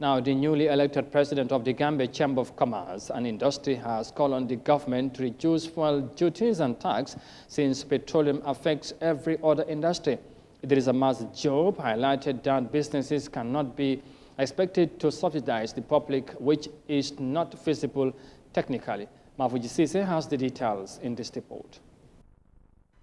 Now, the newly elected president of the Gambia Chamber of Commerce and Industry has called on the government to reduce fuel duties and tax since petroleum affects every other industry. Idrissa Job highlighted that businesses cannot be expected to subsidize the public, which is not feasible technically. Mafuji Sise has the details in this report.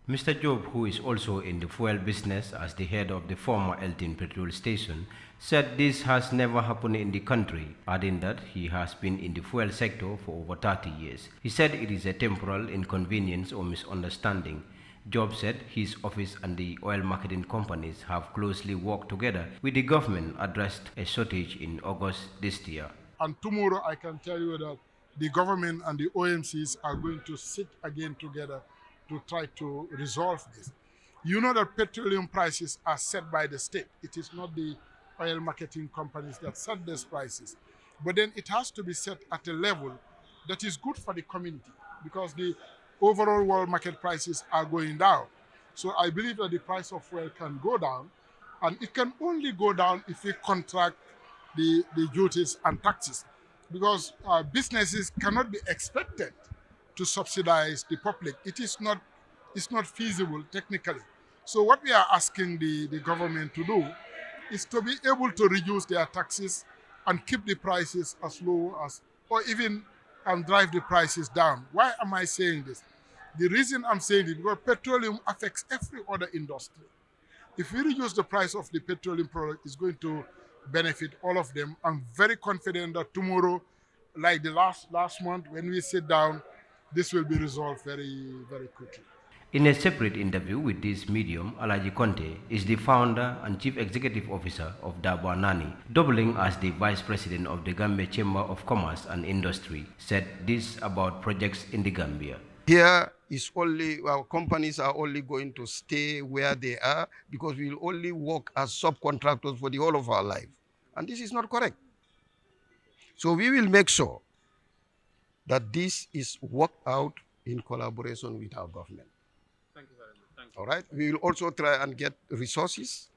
Mr. Job, who is also in the fuel business as the head of the former Elton petrol station, said this has never happened in the country, adding that he has been in the fuel sector for over 30 years. He said it is a temporal inconvenience or misunderstanding. Job said his office and the oil marketing companies have closely worked together with the government addressed a shortage in August this year. And tomorrow I can tell you that the government and the OMCs are going to sit again together to try to resolve this. You know that petroleum prices are set by the state. It is not the oil marketing companies that set these prices. But then it has to be set at a level that is good for the community because the overall world market prices are going down. So I believe that the price of fuel can go down, and it can only go down if we contract the duties and taxes, because businesses cannot be expected to subsidize the public. It's not feasible technically. So what we are asking the government to do is to be able to reduce their taxes and keep the prices as low as, or even drive the prices down. Why am I saying this? The reason I'm saying it, because petroleum affects every other industry. If we reduce the price of the petroleum product, it's going to benefit all of them. I'm very confident that tomorrow, like the last month, when we sit down, this will be resolved very, very quickly. In a separate interview with this medium, Alaji Conte is the founder and chief executive officer of Dabo Nani, doubling as the vice president of the Gambia Chamber of Commerce and Industry, said this about projects in the Gambia. Here is only, our companies are only going to stay where they are because we will only work as subcontractors for the whole of our life. And this is not correct. So we will make sure that this is worked out in collaboration with our government. Thank you very much. Thank you. All right. We will also try and get resources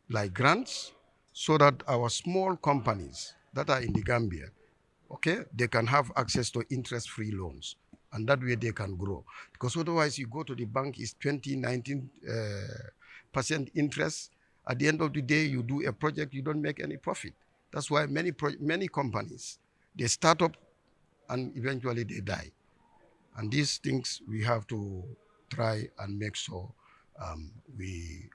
like grants so that our small companies that are in the Gambia, okay, they can have access to interest-free loans, and that way they can grow. Because otherwise you go to the bank, it's 19% interest. At the end of the day, you do a project, you don't make any profit. That's why many companies, they start up and eventually they die. And these things we have to try and make sure we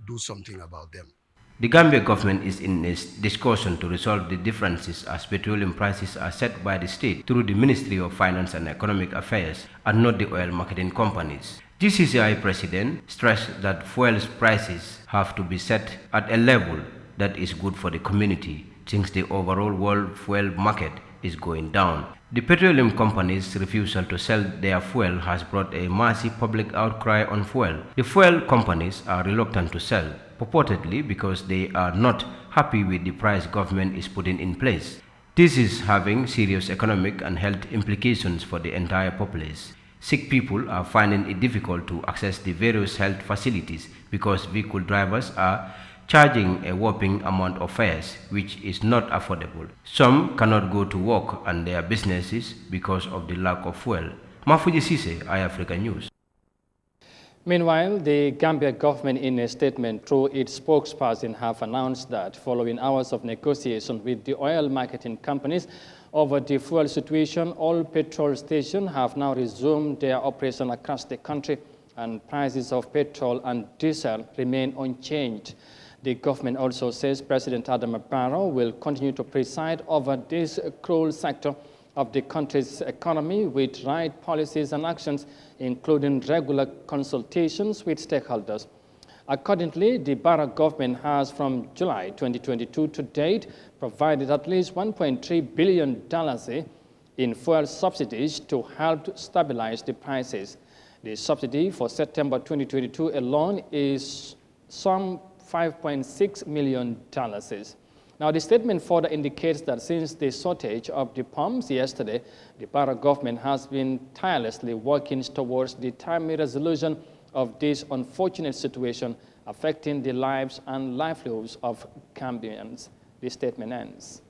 do something about them. The Gambia government is in a discussion to resolve the differences as petroleum prices are set by the state through the Ministry of Finance and Economic Affairs and not the oil marketing companies. GCCI president stressed that fuel prices have to be set at a level that is good for the community since the overall world fuel market is going down. The petroleum companies' refusal to sell their fuel has brought a massive public outcry on fuel. The fuel companies are reluctant to sell, purportedly because they are not happy with the price government is putting in place. This is having serious economic and health implications for the entire populace. Sick people are finding it difficult to access the various health facilities because vehicle drivers are charging a whopping amount of fares, which is not affordable. Some cannot go to work and their businesses because of the lack of fuel. Mafuji Sise, Eyeafrica News. Meanwhile, the Gambia government in a statement through its spokesperson have announced that following hours of negotiation with the oil marketing companies over the fuel situation, all petrol stations have now resumed their operation across the country and prices of petrol and diesel remain unchanged. The government also says President Adam Barrow will continue to preside over this crucial sector of the country's economy with right policies and actions, including regular consultations with stakeholders. Accordingly, the Barrow government has, from July 2022 to date, provided at least $1.3 billion in fuel subsidies to help stabilize the prices. The subsidy for September 2022 alone is some $5.6 million. Now, the statement further indicates that since the shortage of the pumps yesterday, the Barrow government has been tirelessly working towards the timely resolution of this unfortunate situation affecting the lives and livelihoods of Gambians. The statement ends.